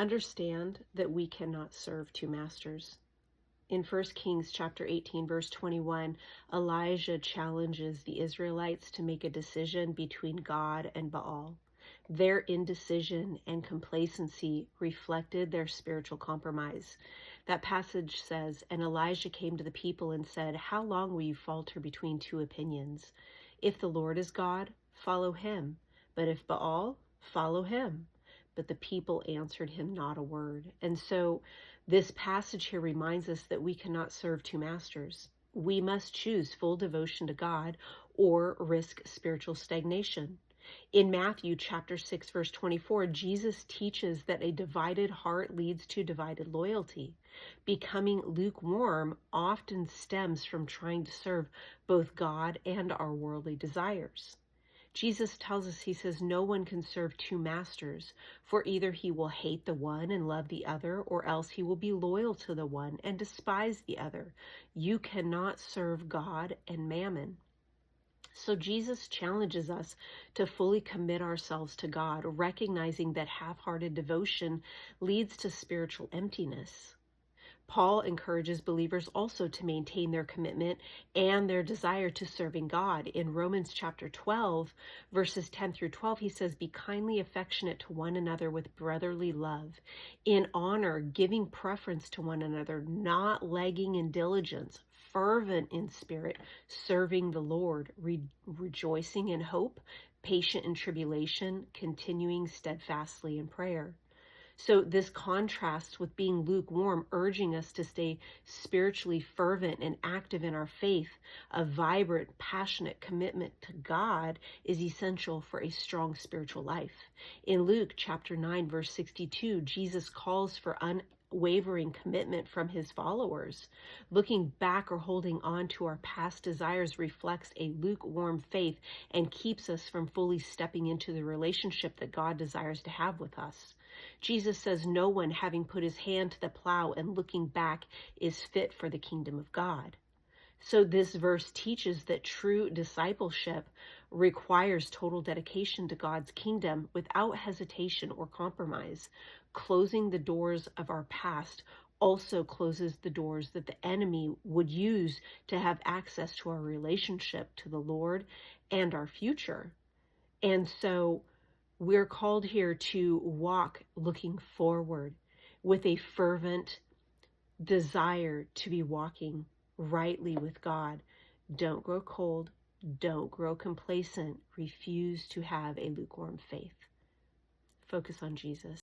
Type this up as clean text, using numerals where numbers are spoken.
Understand that we cannot serve two masters. In 1 Kings chapter 18, verse 21, Elijah challenges the Israelites to make a decision between God and Baal. Their indecision and complacency reflected their spiritual compromise. That passage says, "And Elijah came to the people and said, 'How long will you falter between two opinions? If the Lord is God, follow him. But if Baal, follow him.' But the people answered him not a word." And so this passage here reminds us that we cannot serve two masters. We must choose full devotion to God or risk spiritual stagnation. In Matthew chapter 6, verse 24, Jesus teaches that a divided heart leads to divided loyalty. Becoming lukewarm often stems from trying to serve both God and our worldly desires. Jesus tells us, he says, no one can serve two masters, for either he will hate the one and love the other, or else he will be loyal to the one and despise the other. You cannot serve God and mammon. So Jesus challenges us to fully commit ourselves to God, recognizing that half-hearted devotion leads to spiritual emptiness. Paul encourages believers also to maintain their commitment and their desire to serving God. In Romans chapter 12, verses 10 through 12, he says, "Be kindly affectionate to one another with brotherly love, in honor, giving preference to one another, not lagging in diligence, fervent in spirit, serving the Lord, rejoicing in hope, patient in tribulation, continuing steadfastly in prayer." So this contrasts with being lukewarm, urging us to stay spiritually fervent and active in our faith. A vibrant, passionate commitment to God is essential for a strong spiritual life. In Luke chapter 9, verse 62, Jesus calls for unwavering commitment from his followers. Looking back or holding on to our past desires reflects a lukewarm faith and keeps us from fully stepping into the relationship that God desires to have with us. Jesus says no one, having put his hand to the plow and looking back, is fit for the kingdom of God. So this verse teaches that true discipleship requires total dedication to God's kingdom without hesitation or compromise. Closing the doors of our past also closes the doors that the enemy would use to have access to our relationship to the Lord and our future. And so we're called here to walk looking forward with a fervent desire to be walking rightly with God. Don't grow cold. Don't grow complacent. Refuse to have a lukewarm faith. Focus on Jesus.